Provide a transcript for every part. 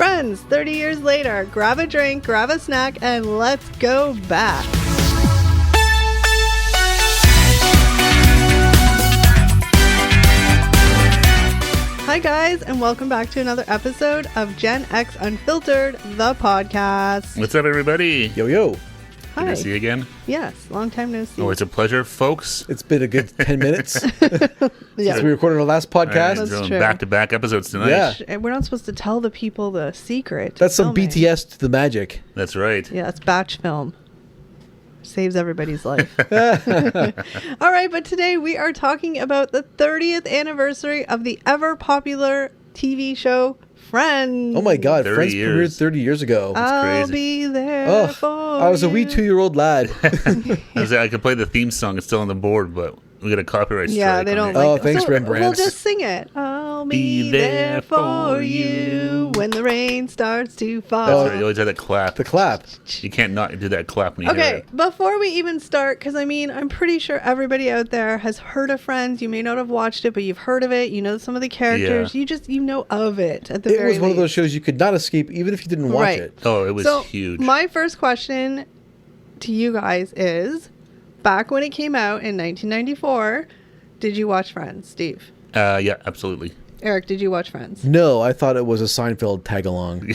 Friends, 30 years later, grab a drink, grab a snack, and let's go back. Hi guys, and welcome back to another episode of Gen X Unfiltered, the podcast. What's up, everybody? Yo, yo. Hi. Good to see you again. Yes, long time no see. Oh, it's a pleasure, folks. It's been a good 10 minutes Yeah. since we recorded our last podcast. That's Doing true. back-to-back episodes tonight. Yeah. And we're not supposed to tell the people the secret. That's some filming. BTS to the magic. That's right. Yeah, it's batch film. Saves everybody's life. All right, but today we are talking about the 30th anniversary of the ever popular TV show Friends. Oh my God, 30 Friends years. premiered 30 years ago. I'll crazy. be there Oh, for I was a wee you. 2-year-old lad. I could play the theme song. It's still on the board, but we got a copyright strike. Yeah, they on don't it. like Oh, that. thanks, So Rembrandt. We'll just sing it. I'll be there for you when the rain starts to fall. That's right. You always have that clap. The clap. You can't not do that clap when you hear Okay, it. before we even start, because I mean, I'm pretty sure everybody out there has heard of Friends. You may not have watched it, but you've heard of it. You know some of the characters. Yeah. You know of it at the It very was one of those least. shows you could not escape even if you didn't watch Right. it. Oh, it was So huge. my first question to you guys is, back when it came out in 1994, did you watch Friends, Steve? Yeah, absolutely. Eric, did you watch Friends? No, I thought it was a Seinfeld tag-along.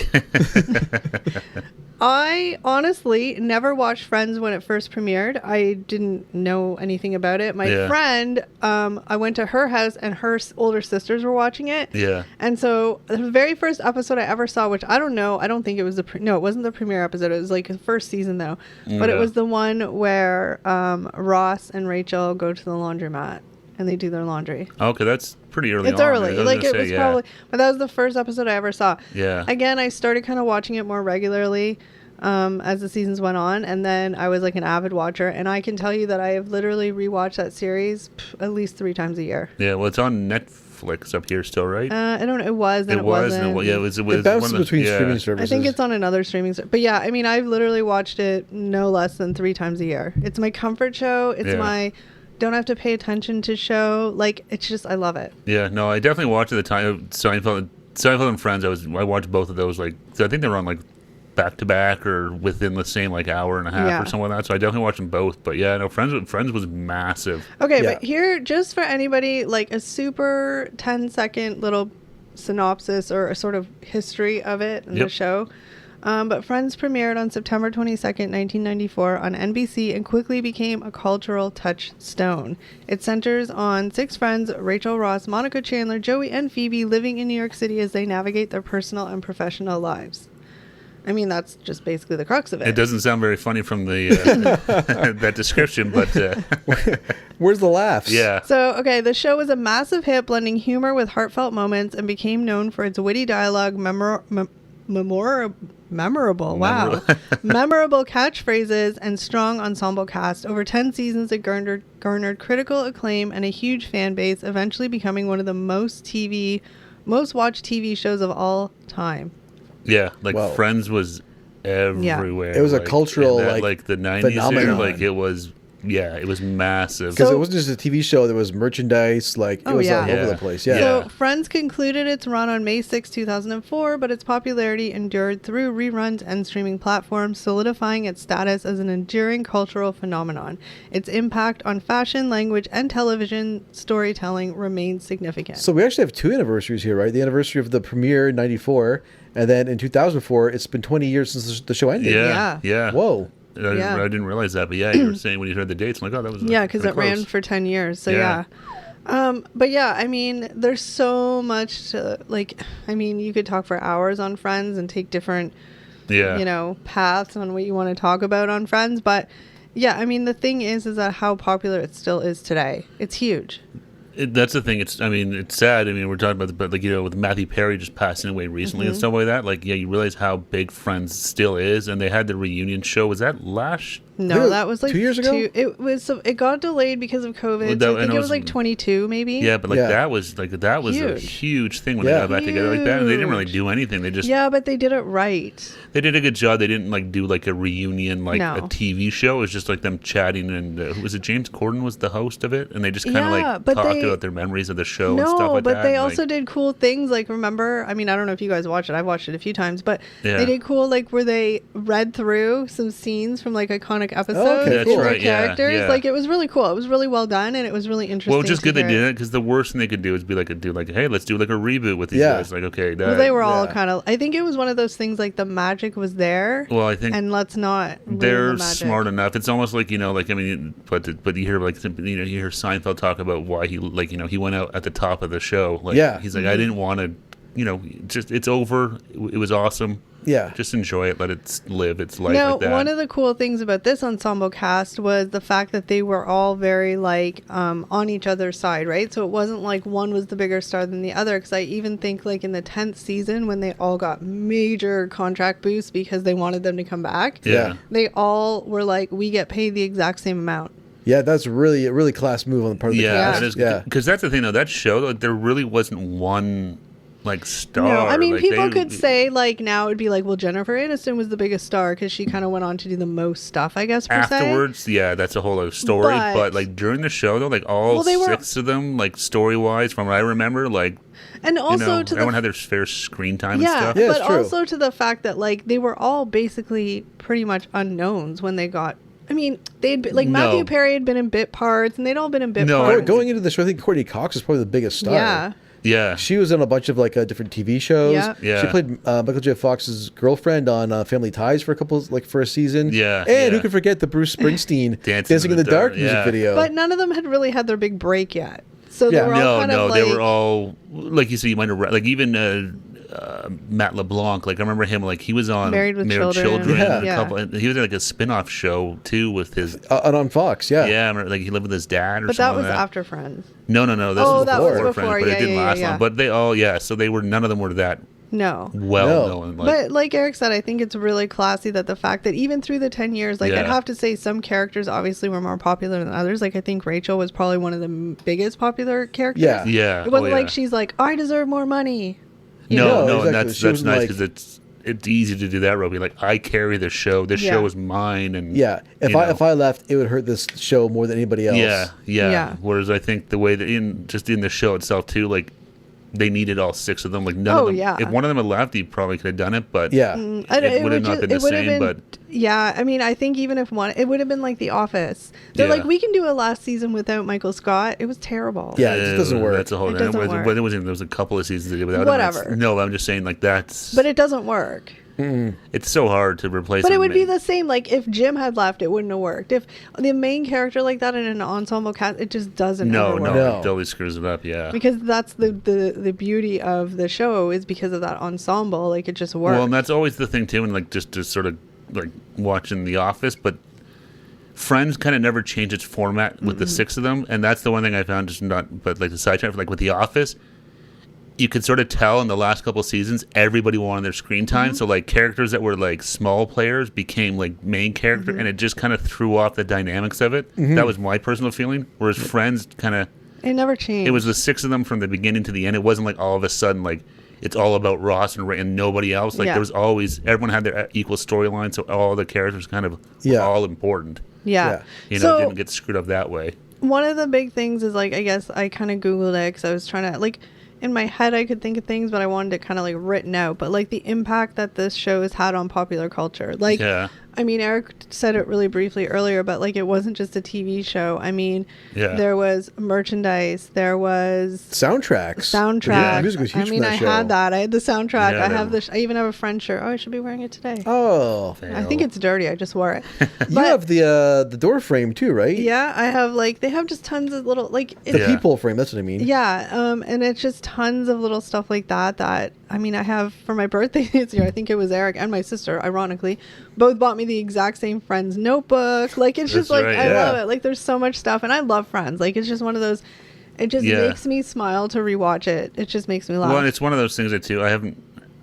I honestly never watched Friends when it first premiered. I didn't know anything about it. My Yeah. friend, I went to her house and her older sisters were watching it. Yeah. And so the very first episode I ever saw, which I don't know, I don't think it was no, it wasn't the premiere episode. It was like the first season though. But it Yeah. was the one where Ross and Racheal go to the laundromat and they do their laundry. Okay, that's pretty early It's on. early. I was Like gonna it say, was yeah. probably, but that was the first episode I ever saw. Yeah. Again, I started kind of watching it more regularly as the seasons went on, and then I was like an avid watcher, and I can tell you that I have literally rewatched that series at least 3 times a year. Yeah, well, it's on Netflix up here still, right? I don't know. It was, and it wasn't. and yeah, it was It one bounces of the, between yeah. streaming I services. think it's on another streaming but yeah, I mean, I've literally watched it no less than 3 times a year. It's my comfort show. It's Yeah. my don't have to pay attention to show. Like, it's just, I love it. Yeah, no, I definitely watched at the time. Seinfeld and Friends. I watched both of those. Like, I think they were on like back to back or within the same like hour and a half Yeah. or something like that. So I definitely watched them both. But yeah, no, Friends was massive. Okay, Yeah. but here, just for anybody, like a super 10-second little synopsis or a sort of history of it in the Yep. show. But Friends premiered on September 22nd, 1994 on NBC and quickly became a cultural touchstone. It centers on 6 friends, Racheal, Ross, Monica, Chandler, Joey, and Phoebe, living in New York City as they navigate their personal and professional lives. I mean, that's just basically the crux of it. It doesn't sound very funny from the that description, but Where's the laughs? yeah. So, okay, the show was a massive hit, blending humor with heartfelt moments, and became known for its witty dialogue, memorable, wow, memorable catchphrases, and strong ensemble cast. Over 10 seasons, it garnered critical acclaim and a huge fan base, eventually becoming one of the most watched TV shows of all time. Yeah, like Wow. Friends was everywhere. It was a like, cultural, in that, like, the 90s there, phenomenon. like it was massive. Because So- it wasn't just a TV show. There was merchandise. Like, it Oh, was yeah. all over Yeah. the place. Yeah. Yeah. So, Friends concluded its run on May 6, 2004, but its popularity endured through reruns and streaming platforms, solidifying its status as an enduring cultural phenomenon. Its impact on fashion, language, and television storytelling remains significant. So we actually have 2 anniversaries here, right? The anniversary of the premiere in 94, and then in 2004, it's been 20 years since the show ended. Yeah. Whoa. Yeah. I didn't realize that, but yeah, you were saying when you heard the dates, I'm like, oh, that was Yeah, because it pretty ran close. for 10 years. So, Yeah. but yeah, I mean, there's so much to, like, I mean, you could talk for hours on Friends and take different, paths on what you want to talk about on Friends. But yeah, I mean, the thing is that how popular it still is today. It's huge. That's the thing. It's sad. I mean, we're talking about, but like, with Matthew Perry just passing away recently and stuff like that. Like, yeah, you realize how big Friends still is, and they had the reunion show. Was that last No, that was like 2 years ago. It got delayed because of COVID. So I think it was like 22, maybe. Yeah, but that was a huge thing when they got back together like that, and they didn't really do anything. They just but they did it right. They did a good job. They didn't like do like a reunion like a TV show. It was just like them chatting, and who was it? James Corden was the host of it, and they just kind of like talked about their memories of the show and stuff like that. No, but they also did cool things. Like, remember? I mean, I don't know if you guys watched it. I've watched it a few times, but they did cool like where they read through some scenes from like iconic episodes. That's right. Characters. Yeah. Like, it was really cool. It was really well done, and it was really interesting. Well, just good they did it, because the worst thing they could do is be like, hey, let's do like a reboot with these guys. Like, okay, they were all kind of. I think it was one of those things like the magic was there. Well, I think, and let's not. They're smart enough. It's almost like, like, I mean, but you hear like, you hear Seinfeld talk about why he like, he went out at the top of the show. Like, he's like, I didn't want to, just it's over. It was awesome. Yeah. Just enjoy it. Let it live its life now, like that. One of the cool things about this ensemble cast was the fact that they were all very, like, on each other's side, right? So it wasn't like one was the bigger star than the other. Because I even think, like, in the 10th season, when they all got major contract boosts because they wanted them to come back, they all were like, we get paid the exact same amount. Yeah, that's a really class move on the part of the cast. Because that's the thing, though. That show, like, there really wasn't one... like star. No, I mean, like, people could say like now it'd be like, well, Jennifer Aniston was the biggest star because she kind of went on to do the most stuff, I guess. Afterwards, that's a whole other story. But like during the show, though, like all six of them, like story wise, from what I remember, like, and also to everyone had their fair screen time and stuff. Yeah, but also to the fact that like they were all basically pretty much unknowns when they got. I mean, they'd been, like Matthew Perry had been in bit parts, and they'd all been in bit parts. Going into the show, I think Courtney Cox is probably the biggest star. Yeah. Yeah, she was in a bunch of like different TV shows. Yeah. She played Michael J. Fox's girlfriend on Family Ties for a season. Yeah, and who could forget the Bruce Springsteen Dancing in the Dark music video? But none of them had really had their big break yet. So they were all kind of like, they were all like you said. You might have like even Matt LeBlanc. Like I remember him. Like he was on Married with Children. A couple. He was in like a spin-off show too with his on Fox. Yeah, I remember, like he lived with his dad or but something. But that was after Friends. No. This was before Friends, but it didn't last long. But they all so they were none of them were that. No. Known. But like Eric said, I think it's really classy that the fact that even through the 10 years, like I'd have to say some characters obviously were more popular than others. Like I think Racheal was probably one of the biggest popular characters. Yeah. It wasn't like she's like, I deserve more money. No, exactly. And that's nice because it's easy to do that, Roby. Like I carry the show. This show is mine, and if I left, it would hurt this show more than anybody else. Yeah. Whereas I think the way that in the show itself too, like they needed all six of them. Like none of them. Yeah. If one of them had left, he probably could have done it, but it would have not been the same. But yeah, I mean, I think even if one, it would have been like The Office. They're like, we can do a last season without Michael Scott. It was terrible. Yeah, it just doesn't work. That's a whole. It doesn't work. There was a couple of seasons they did without whatever. him. No, I'm just saying like that's. But it doesn't work. It's so hard to replace. But it would be the same. Like if Jim had left, it wouldn't have worked. If the main character like that in an ensemble cast, it just doesn't. No, work. it totally screws it up. Yeah, because that's the beauty of the show is because of that ensemble. Like it just works. Well, and that's always the thing too, and like just to sort of like watching The Office, but Friends kind of never changed its format with the six of them, and that's the one thing I found just not. But like the sidetrack, like with The Office. You could sort of tell in the last couple of seasons, everybody wanted their screen time. So, like, characters that were, like, small players became, like, main character. And it just kind of threw off the dynamics of it. That was my personal feeling. Whereas Friends kind of... It never changed. It was the six of them from the beginning to the end. It wasn't, like, all of a sudden, like, it's all about Ross and Ray and nobody else. Like, there was always... Everyone had their equal storyline, so all the characters kind of were all important. Yeah. You know, it didn't get screwed up that way. One of the big things is, like, I guess I kind of Googled it because I was trying to, like... In my head, I could think of things, but I wanted it kind of like written out. But like the impact that this show has had on popular culture. Like, I mean, Eric said it really briefly earlier, but like it wasn't just a TV show. I mean, there was merchandise, there was soundtracks. Yeah, music was huge. I mean, I had that. I had the soundtrack. Yeah, I have the. I even have a friend shirt. Oh, I should be wearing it today. Oh, I think it's dirty. I just wore it. You have the door frame too, right? Yeah, I have like they have just tons of little like the people frame. That's what I mean. Yeah, and it's just tons of little stuff like that. That I mean, I have for my birthday this year. I think it was Eric and my sister, ironically, both bought me the exact same Friends notebook. Like it's just like I love it. Like there's so much stuff, and I love Friends. Like it's just one of those. It just makes me smile to rewatch it. It just makes me laugh. Well, and it's one of those things that too.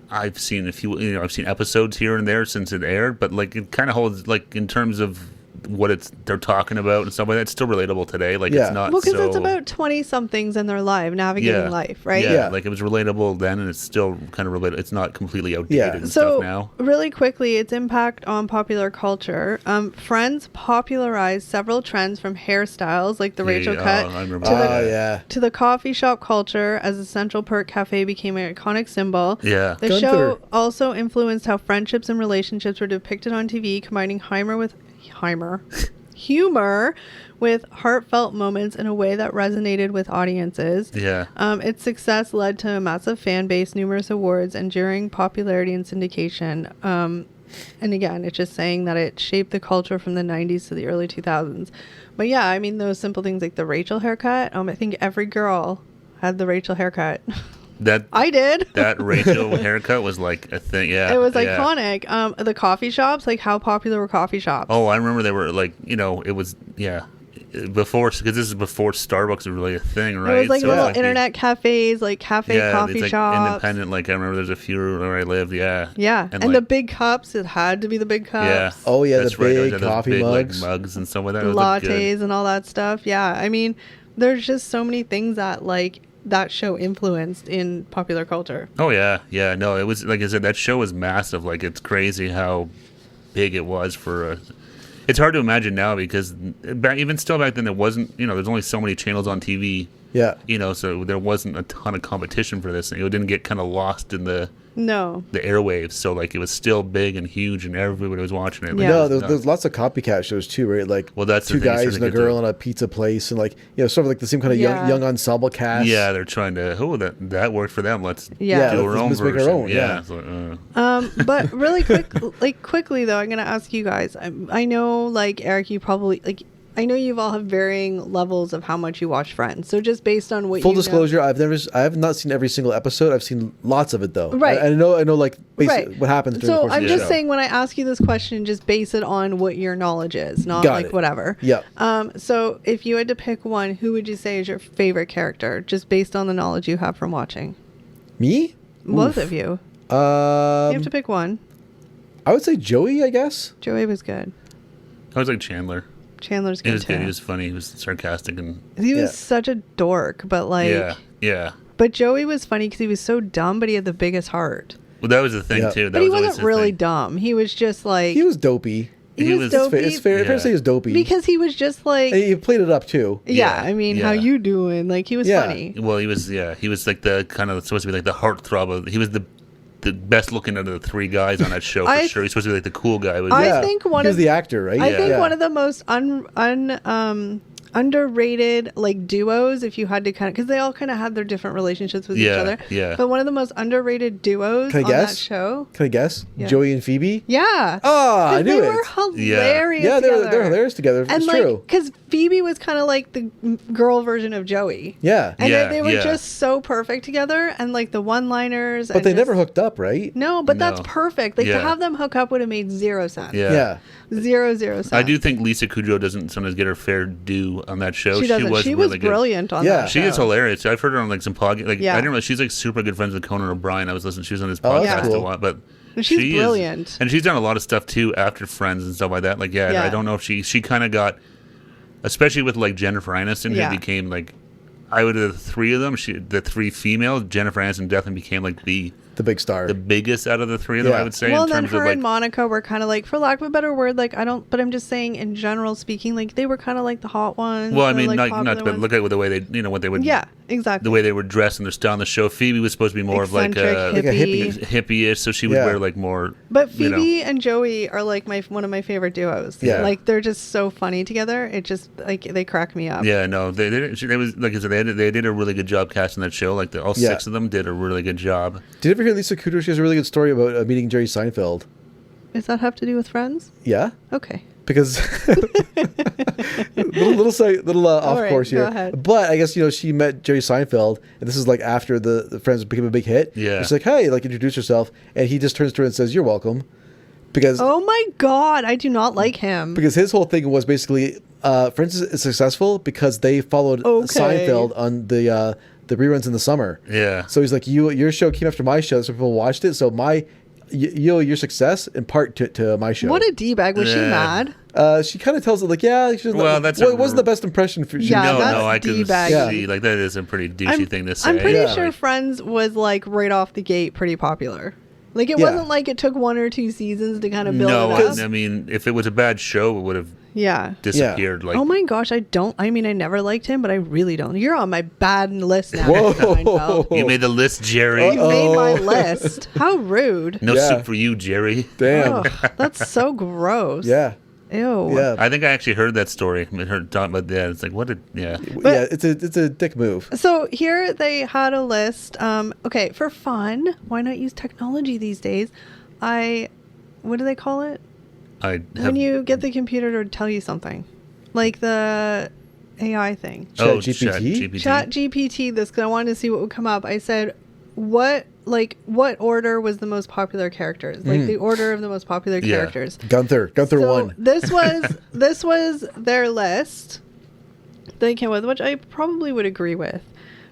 I've seen a few. I've seen episodes here and there since it aired, but like it kind of holds like in terms of what they're talking about and stuff like that. It's still relatable today. Like Yeah. it's not Well, because so, it's about 20-somethings in their life, navigating life, right? Yeah, like it was relatable then, and it's still kind of relatable. It's not completely outdated Yeah. and So, stuff now. really quickly, its impact on popular culture. Friends popularized several trends from hairstyles, like the Racheal cut, I remember to that. the yeah. to the coffee shop culture, as the Central Perk Cafe became an iconic symbol. Yeah. The Gunther. show also influenced how friendships and relationships were depicted on TV, combining humor with heartfelt moments in a way that resonated with audiences. Yeah. Its success led to a massive fan base, numerous awards, enduring popularity and syndication. And again, it's just saying that it shaped the culture from the 90s to the early 2000s. But yeah, I mean, those simple things like the Racheal haircut. I think every girl had the Racheal haircut. That I did. that Racheal haircut was like a thing. Yeah. It was yeah. iconic. The coffee shops, like how popular were coffee shops? Oh, I remember they were like, it was, before, because this is before Starbucks was really a thing, right? It was like So little like internet cafes, like cafe coffee it's like shops. independent. Like I remember there's a few where I lived. Yeah. Yeah, and like, the big cups. It had to be the big cups. Yeah. Oh, yeah, That's the right. big Those had those coffee big, mugs. like, mugs and stuff like that. Those looked good. Lattes and all that stuff. Yeah, I mean, there's just so many things that like that show influenced in popular culture. Oh yeah, yeah. No, it was like I said. That show was massive. Like it's crazy how big it was for a. It's hard to imagine now because even still back then there wasn't. There's only so many channels on TV. Yeah. So there wasn't a ton of competition for this thing. It didn't get kind of lost in the No. airwaves. So like it was still big and huge, and everybody was watching it. Like, Yeah. No, there's lots of copycat shows too, right? Like, Well, that's the two thing, guys sort and of a get girl the- in a pizza place, and like sort of like the same kind of Yeah. young ensemble cast. Yeah, they're trying to. Oh, that worked for them. Let's Yeah. do our let's own make our version. own, yeah. So, But really quickly though, I'm gonna ask you guys. I know, like Eric, you probably I know you've all have varying levels of how much you watch Friends. So just based on what Full you know- disclosure, I have not seen every single episode. I've seen lots of it though. Right. I know like basically Right. what happens during the So course I'm of the just show. saying when I ask you this question, just base it on what your knowledge is, not Got like it. whatever. Yeah. So if you had to pick one, who would you say is your favorite character, just based on the knowledge you have from watching? Me? Both Oof. of you. You have to pick one. I would say Joey, I guess. Joey was good. I was like Chandler. Chandler's He good was too. good. He was funny. He was sarcastic and He was Yeah. such a dork, but like, yeah. but Joey was funny because he was so dumb, but he had the biggest heart. Well, that was the thing Yeah. too. That But he was always wasn't the really thing. dumb. He was just like He was dopey. he he was was- dopey It's fair to say he was dopey. because he was just like And he played it up too. yeah. Yeah, I mean, how yeah. you doing? Like he was Yeah. funny. Well, he was like the kind of supposed to be like the heartthrob of. He was the best looking of the three guys on that show for I- sure. He's supposed to be like the cool guy. But I Yeah. think one he was of- the actor, right? I think Yeah. one of the most underrated like duos, if you had to kind of, because they all kind of had their different relationships with each Yeah, other. yeah. But one of the most underrated duos Can I on that guess? show. Can I guess? Yeah. Joey and Phoebe? Yeah. Oh, I 'Cause knew they it. were hilarious. Yeah, together. they're hilarious together. And It's like, true. because Phoebe was kind of like the girl version of Joey. Yeah. And Yeah, they were yeah. just so perfect together, and like the one-liners. But and they just- never hooked up, right? No, but that's No. perfect. Like to Yeah. have them hook up would have made zero sense. Yeah. Zero sense. I do think Lisa Kudrow doesn't sometimes get her fair due on that show. She doesn't. She was really good. brilliant on Yeah. that. She is show. hilarious. I've heard her on like some podcast. Like Yeah. I didn't realize she's like super good friends with Conan O'Brien. I was listening. She was on his Oh, podcast that's a cool. lot, but She's she is- brilliant. and she's done a lot of stuff too after Friends and stuff like that. Like Yeah. I don't know if she kind of got, especially with like Jennifer Aniston, Yeah. who became like, I would have the three of them. The three females, Jennifer Aniston definitely became like the big star. biggest out of the three of them. Yeah. I would say Well, in and then terms her of like. and Monica were kind of like, for lack of a better word, like but I'm just saying in general speaking, like they were kind of like the hot ones. Well, I or, mean, like, not popular but ones. look at the way they, what they would. Yeah, exactly. The way they were dressed and their style on the show. Phoebe was supposed to be more of like a Eccentric, Like a hippie. hippie-ish, so she would Yeah. wear like more. But you know. Phoebe and Joey are like one of my favorite duos. Yeah. Like they're just so funny together. It just like they crack me up. Yeah, no, they was like I said, they did a really good job casting that show. Like all Yeah. six of them did a really good job. Did you ever hear Lisa Kudrow? She has a really good story about meeting Jerry Seinfeld. Does that have to do with Friends? Yeah, Okay. because little off All right, course go here. ahead. But I guess she met Jerry Seinfeld, and this is like after the Friends became a big hit. Yeah. She's like, "Hey, like introduce yourself," and he just turns to her and says, "You're welcome," because Oh my God, I do not like him. his whole thing was basically Friends is successful because they followed Okay. Seinfeld on the reruns in the summer. Yeah. So he's like, your show came after my show, so people watched it. So my you owe your success in part to my show. What a d-bag. Was she Yeah. mad? She kind of tells it like, yeah. She's Well, like, that's well, a- it wasn't the best impression for. Yeah, no, that's I can D-bag. see like that is a pretty douchey I'm, thing to say. I'm pretty Yeah. sure Friends was like right off the gate pretty popular. Like it Yeah. wasn't like it took 1 or 2 seasons to kind of build No, it up. I mean, if it was a bad show, it would have Yeah. disappeared. Like, Oh my gosh, I mean, I never liked him, but I really don't. You're on my bad list now. Whoa. Seinfeld. you made the list, Jerry. You made my list. How rude. No Yeah. soup for you, Jerry. Damn. Ugh, that's so gross. Yeah. Ew. Yeah. I think I actually heard that story. I heard talking about that. It's like, what did, yeah. Yeah. It's a dick move. So here they had a list. Okay, for fun, why not use technology these days? What do they call it? I have, When you get the computer to tell you something, like the AI thing. ChatGPT? ChatGPT. Chat GPT. This because I wanted to see what would come up. I said, what order was the most popular characters? Like the order of the most popular Yeah. characters. Gunther So won. this was their list. They came with, which I probably would agree with,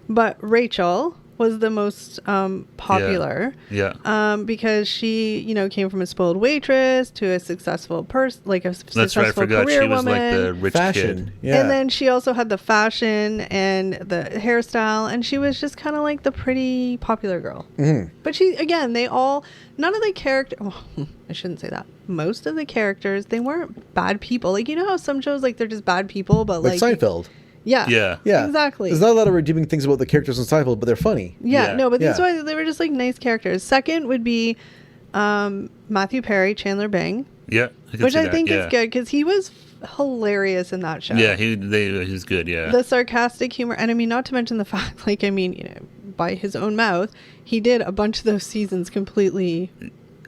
but Racheal was the most popular. Yeah. Because she, came from a spoiled waitress to a successful person, like a That's right. I successful forgot career she was woman. like the rich Fashion. kid. Yeah. And then she also had the fashion and the hairstyle, and she was just kind of like the pretty popular girl. Mm-hmm. But none of the characters, I shouldn't say that. Most of the characters, they weren't bad people. Like, you know how some shows, like, they're just bad people, but like like. Seinfeld. Yeah. Yeah. Yeah. Exactly. There's not a lot of redeeming things about the characters in Seinfeld, but they're funny. Yeah, Yeah. no, but these Yeah. they were just like nice characters. Second would be Matthew Perry, Chandler Bing, Yeah. can which see I that, think yeah. is good because he was hilarious in that show. Yeah, he's good, yeah. The sarcastic humor, and I mean, not to mention the fact, like, I mean, by his own mouth, he did a bunch of those seasons completely,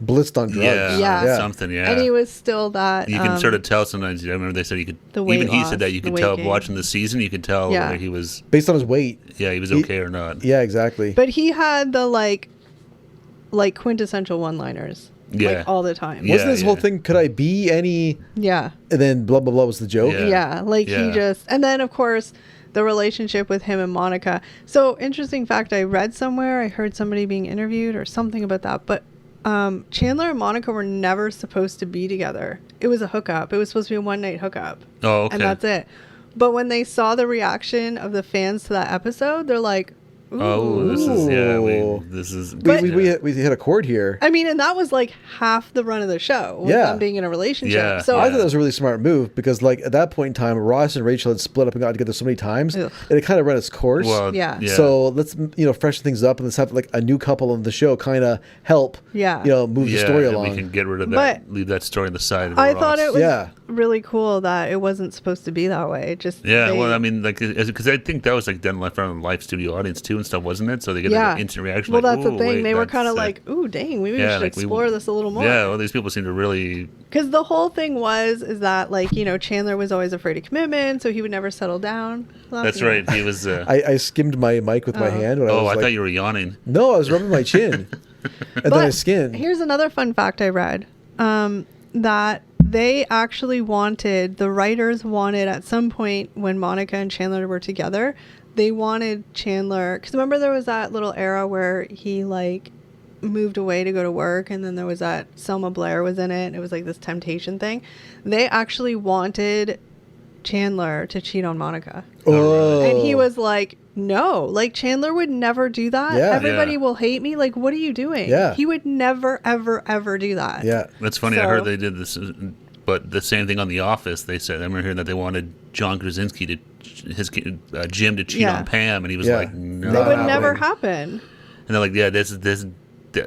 Blitzed on drugs. Yeah. Something, yeah. and he was still that. You can sort of tell sometimes. I remember they said you could. The weight Even he loss, said that you the could weight tell gain. watching the season. You could tell Yeah. whether he was. Based on his weight. Yeah, he was He- okay or not. Yeah, exactly. But he had the like quintessential one-liners, Yeah. like all the time. Yeah. Wasn't his whole thing, could I be any, Yeah. and then blah, blah, blah was the joke? Yeah. Yeah, like Yeah. he just, and then of course the relationship with him and Monica. So interesting fact, I read somewhere, I heard somebody being interviewed or something about that, but Chandler and Monica were never supposed to be together. It was a hookup. It was supposed to be a one-night hookup. Oh, okay. And that's it. But when they saw the reaction of the fans to that episode, they're like, ooh. Oh, this is yeah. Ooh. This is. We hit a chord here. I mean, and that was like half the run of the show. Was Yeah. them being in a relationship. Yeah. So I thought that was a really smart move because, like, at that point in time, Ross and Rachel had split up and got together so many times, Ugh. and it kind of ran its course. Well, Yeah. So let's freshen things up and let's have like a new couple on the show, kind of help. Yeah. Move the yeah, story and along. we can get rid of that. But Leave that story on the side. Of I Ross. thought it was Yeah. really cool that it wasn't supposed to be that way. It just Yeah, they- well, I mean, like, because I think that was like done left on the live studio audience too and stuff, wasn't it? So they get Yeah. an instant reaction. Well, like, that's the "Ooh, thing. wait, They were that's, kind of like, "Ooh, dang, maybe we yeah, should like, we- explore this a little more." Yeah, well, these people seem to really. Because the whole thing is that like Chandler was always afraid of commitment, so he would never settle down. That's right. He was. I skimmed my mic with my hand when I oh, was I like, thought you were yawning. no, I was rubbing my chin, and then I skinned. Here's another fun fact I read that they actually the writers wanted at some point when Monica and Chandler were together, they wanted Chandler, because remember there was that little era where he like moved away to go to work, and then there was that Selma Blair was in it, and it was like this temptation thing. They actually wanted Chandler to cheat on Monica. Oh, And he was like, no, like Chandler would never do that. Yeah. Everybody Yeah. will hate me. Like, what are you doing? Yeah. He would never, ever, ever do that. yeah. That's funny. I So- heard they did this, but the same thing on The Office. They said I remember hearing that they wanted John Krasinski to Jim to cheat Yeah. on Pam, and he was Yeah. like, no, That would Not never happening. happen. And they're like, yeah,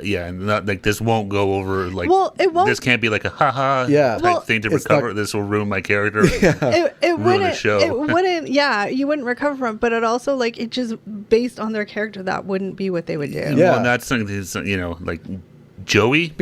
yeah, not like this won't go over. Like, Well, it won't- This can't be like a haha Yeah. type Well, thing to it's recover. not- This will ruin my character. It Ruin wouldn't. the show. It wouldn't. Yeah, you wouldn't recover from it. But it also like it just based on their character, that wouldn't be what they would do. Yeah. Well, and that's something that's, like Joey.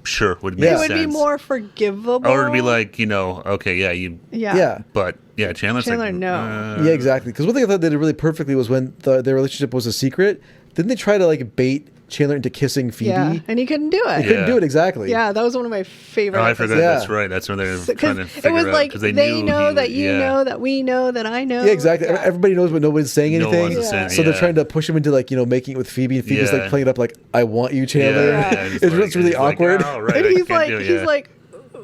Sure, would make Yeah. It would sense. be more forgivable. Or it'd be like, okay, yeah, you. Yeah. Yeah. But yeah, Chandler's Chandler, like, no. Yeah, exactly. Because one thing I thought they did really perfectly was when their relationship was a secret. Didn't they try to like bait Chandler into kissing Phoebe? Yeah, and he couldn't do it. He couldn't do it exactly. Yeah, that was one of my favorite. Oh, I forgot. Yeah. That's right. That's when they were trying to figure it was out, like 'cause they knew know he that was- you know that we know that I know. Yeah, exactly. Yeah. Everybody knows, but nobody's saying No anything. one's saying- So they're yeah. trying to push him into like making it with Phoebe, and Phoebe's Yeah. like playing it up like, "I want you, Chandler." Yeah, It's really he's like, awkward. oh, right, And I he's can't like, do it, he's yeah. like,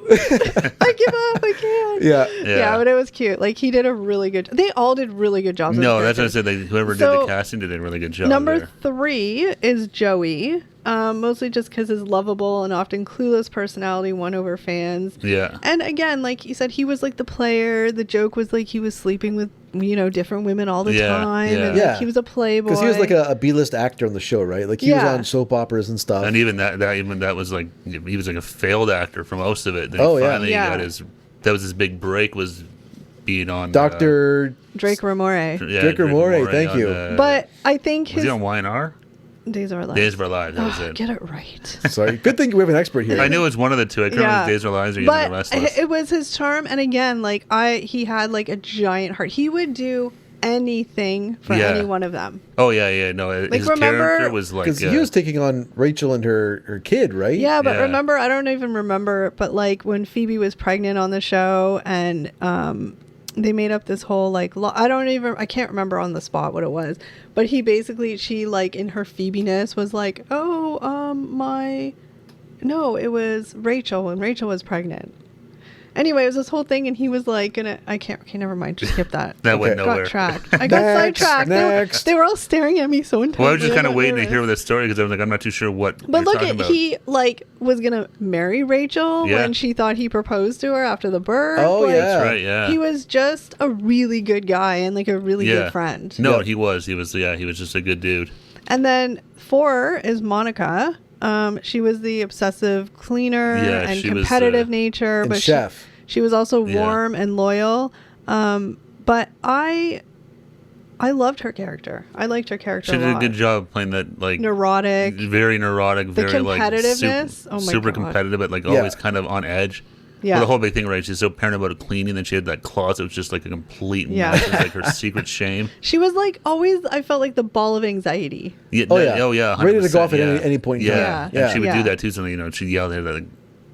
I give up, I can't. Yeah. Yeah, but it was cute. Like he did a really good. They all did really good jobs. as No, that's what I characters. said. Whoever did So, the casting did a really good job. Number there. 3 is Joey. Mostly just because his lovable and often clueless personality won over fans. Yeah. And again, like you said, he was like the player. The joke was like he was sleeping with, different women all the Yeah, time. yeah. And Yeah. like, he was a playboy. Because he was like a B-list actor on the show, right? Like he was Yeah. on soap operas and stuff. And even that was like he was like a failed actor for most of it. Then Oh, he yeah. finally Yeah. got that was his big break, was being on Dr. Drake Ramore. Drake Ramore, thank you. But I think was his he on YNR? Days of Our Lives. Days of Our Lives. That was Oh, it. get it right. Sorry. Good thing we have an expert here. I knew it was one of the two. I couldn't remember if Days of Our Lives or Young and the But Restless. it was his charm, and again, like he had like a giant heart. He would do anything for Yeah. any one of them. Oh yeah. No, his remember- character was like Because he was taking on Racheal and her kid, right? Yeah, but Yeah. remember, I don't even remember, but like when Phoebe was pregnant on the show, and they made up this whole like I can't remember on the spot what it was, but she like in her Phoebe-ness was like, it was Racheal when Racheal was pregnant. Anyway, it was this whole thing, and he was like, okay, never mind, just skip that. that went Okay. nowhere. Got tracked. I got Next, sidetracked. next. They were all staring at me so intensely. Well, I was just kind of got waiting to nervous. hear this story because I was like, I'm not too sure what. But you're look talking at about. he like was gonna marry Racheal Yeah. when she thought he proposed to her after the birth. Oh, Like, yeah. That's right. Yeah. He was just a really good guy and like a really Yeah. good friend. No, Yeah. he was. He was just a good dude. And then 4 is Monica. She was the obsessive cleaner Yeah, and she was, competitive nature, And but chef. she was also Yeah. warm and loyal. But I loved her character. I liked her character She a did a lot. good job playing that like Neurotic. very neurotic, very like competitiveness? Oh my super God. competitive, but like Yeah. always kind of on edge. Yeah. Well, the whole big thing, right? She's so paranoid about cleaning that she had that closet was just like a complete Yeah. mess. It was like her secret shame. She was like always, I felt like the ball of anxiety. Yeah, Oh, yeah. Oh yeah. Ready to go 100%, off at yeah. any point in Yeah. time. And Yeah. she would Yeah. do that too. Something she'd yell at like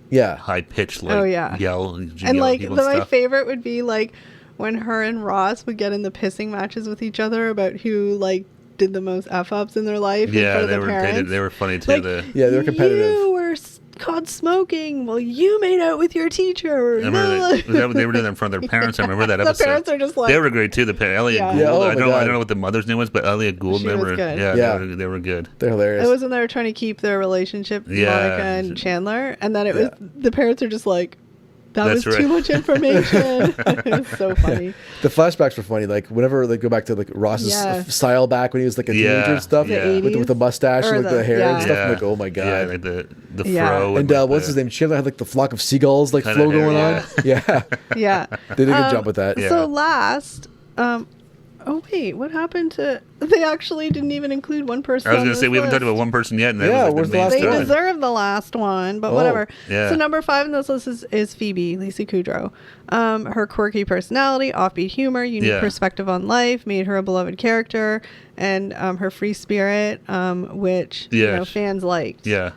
Yeah. high pitched like Oh, yeah. yell. she'd And yell at like people and my stuff. favorite would be like when her and Ross would get in the pissing matches with each other about who like did the most f ups in their life. in Yeah, front of they the were parents. they were funny too. Like, Yeah, they were competitive. You were caught smoking. Well, you made out with your teacher. I remember they were doing that in front of their parents. I remember that The episode. parents are just like they were great too. Elliot Yeah. Gould. Yeah, oh I my don't God. know what the mother's name was, but Elliot Gould. She They was were good. yeah, Yeah. They were good. They're hilarious. It was when they were trying to keep their relationship, Yeah. Monica and Chandler, and then it was Yeah. the parents are just like, that That's was right. too much information. It was so funny. The flashbacks were funny. Like whenever they go back to like Ross's Yeah. style back when he was like a Yeah. teenager and stuff, Yeah. The with the 80s? mustache Or and like the hair and yeah. stuff. I'm like, oh my god. Yeah, like the Yeah. fro. And like what's the- his name? Chandler had like the flock of seagulls like Kinda flow hair, going on. Yeah, Yeah. they did a good job with that. Yeah. So last, oh wait, what happened to? They actually didn't even include one person. I was on going to say this we haven't talked list. about one person yet, and that Yeah, was like where's the the main last They story. one? deserve the last one, but Oh, whatever. yeah. So number 5 in this list is Phoebe, Lisa Kudrow. Her quirky personality, offbeat humor, unique Yeah. perspective on life made her a beloved character, and her free spirit, which Yeah. fans liked. Yeah,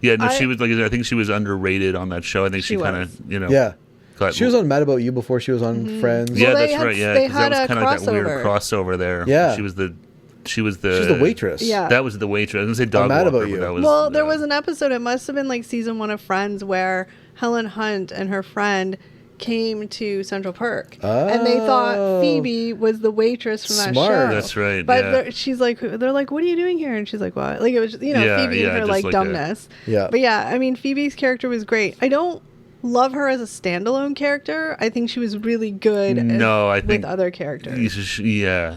yeah. No, I- she was like I think she was underrated on that show. I think she She kind was. of Yeah. got- She was on Mad About You before she was on Friends. Yeah, Well, they that's had- right. Yeah, they 'cause had that was a kind of like that weird crossover. crossover there. Yeah. she was the. She's the waitress. Yeah. That was the waitress. I was gonna say dog Mad walker, About but You. that was. Well, there was an episode, it must have been like season 1 of Friends, where Helen Hunt and her friend came to Central Park, and they thought Oh. Phoebe was the waitress from that Smart. show. That's right, But yeah. they're like, "What are you doing here?" And she's like, "What?" Like it was, Yeah, Phoebe yeah, and her just like like a- dumbness. Yeah. But yeah, I mean, Phoebe's character was great. I don't love her as a standalone character. I think she was really good. No, I with think other characters. Yeah,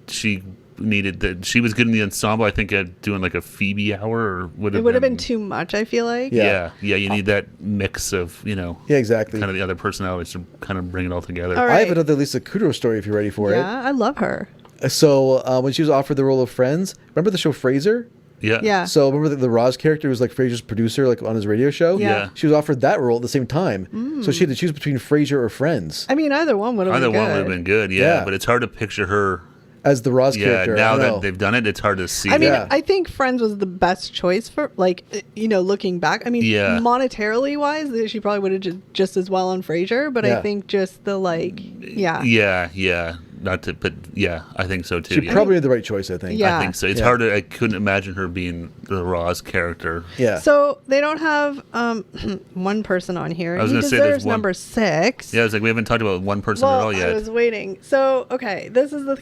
she needed that. She was good in the ensemble. I think at doing like a Phoebe hour or would It have would have been too much. I feel like. Yeah. Yeah, you need that mix of Yeah, exactly. kind of the other personalities to kind of bring it all together. All I right. have another Lisa Kudrow story if you're ready for Yeah, I love her. it. So when she was offered the role of Friends, remember the show Frasier? Yeah, Yeah. So remember the Roz character was like Frasier's producer, like on his radio show. Yeah. She was offered that role at the same time, so she had to choose between Frasier or Friends. I mean, either one would have Either been one good. would have been good. Yeah, Yeah. but it's hard to picture her as the Ross Yeah, character. now I that know. they've done it, it's hard to see. I mean, Yeah. I think Friends was the best choice for, like, looking back. I mean, Yeah. monetarily wise, she probably would have just as well on Frasier, but Yeah. I think just the, like, yeah. Yeah. Not to, but yeah, I think so too. She yeah. probably made the right choice, I think. Yeah. I think so. It's Yeah. hard to. I couldn't imagine her being the Ross character. Yeah. So they don't have one person on here. I was He gonna say there's deserves one- number 6. Yeah, it's like we haven't talked about one person Well, at all yet. I was waiting. So, okay, this is the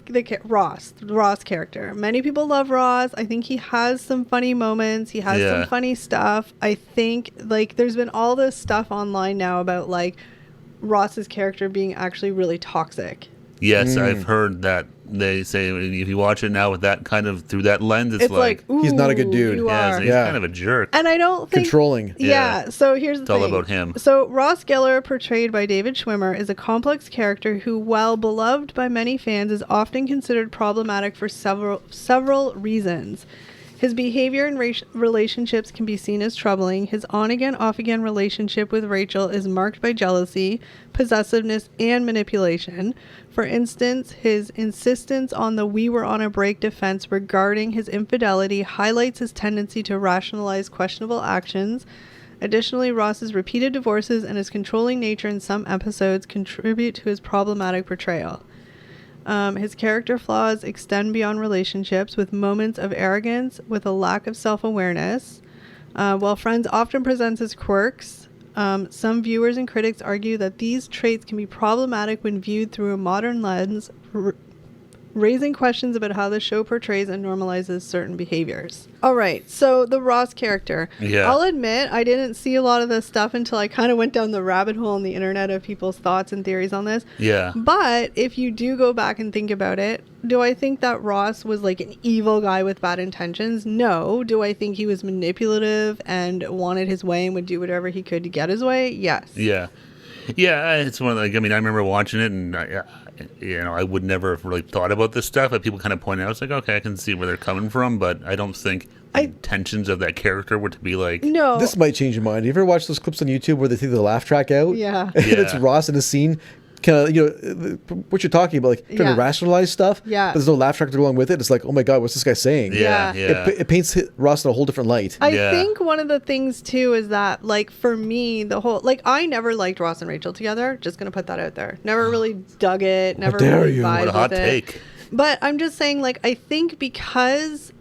Ross character. Many people love Ross. I think he has some funny moments. He has Yeah. some funny stuff. I think, like, there's been all this stuff online now about, like, Ross's character being actually really toxic. Yes, I've heard that. They say if you watch it now with that kind of through that lens, it's like, ooh, He's not a good dude. You yeah, are. so he's Yeah. kind of a jerk. And I don't think Controlling. Yeah. Yeah. So here's the It's all thing. about him. So Ross Geller, portrayed by David Schwimmer, is a complex character who, while beloved by many fans, is often considered problematic for several reasons. His behavior in relationships can be seen as troubling. His on-again, off-again relationship with Racheal is marked by jealousy, possessiveness, and manipulation. For instance, his insistence on the "we were on a break" defense regarding his infidelity highlights his tendency to rationalize questionable actions. Additionally, Ross's repeated divorces and his controlling nature in some episodes contribute to his problematic portrayal. His character flaws extend beyond relationships, with moments of arrogance, with a lack of self-awareness. While Friends often presents his quirks, some viewers and critics argue that these traits can be problematic when viewed through a modern lens, raising questions about how the show portrays and normalizes certain behaviors. All right, so the Ross character. Yeah. I'll admit I didn't see a lot of this stuff until I kind of went down the rabbit hole on the internet of people's thoughts and theories on this. Yeah. But if you do go back and think about it, do I think that Ross was like an evil guy with bad intentions? No. Do I think he was manipulative and wanted his way and would do whatever he could to get his way? Yes. Yeah. Yeah, it's one of the, I mean, I remember watching it and I would never have really thought about this stuff, but people kind of point out, it's like, okay, I can see where they're coming from, but I don't think the intentions of that character were to be like, No. This might change your mind. You ever watch those clips on YouTube where they take the laugh track out? Yeah. And it's Yeah. Ross in a scene, kind of, what you're talking about, like trying Yeah. to rationalize stuff. Yeah. But there's no laugh track to go along with it. It's like, oh my God, what's this guy saying? yeah, Yeah. yeah. It paints Ross in a whole different light. I Yeah. think one of the things too is that, like, for me, the whole, like, I never liked Ross and Racheal together. Just gonna put that out there. Never really dug it. Never dare really you. vibed What a hot with it. take. But I'm just saying, like, I think because,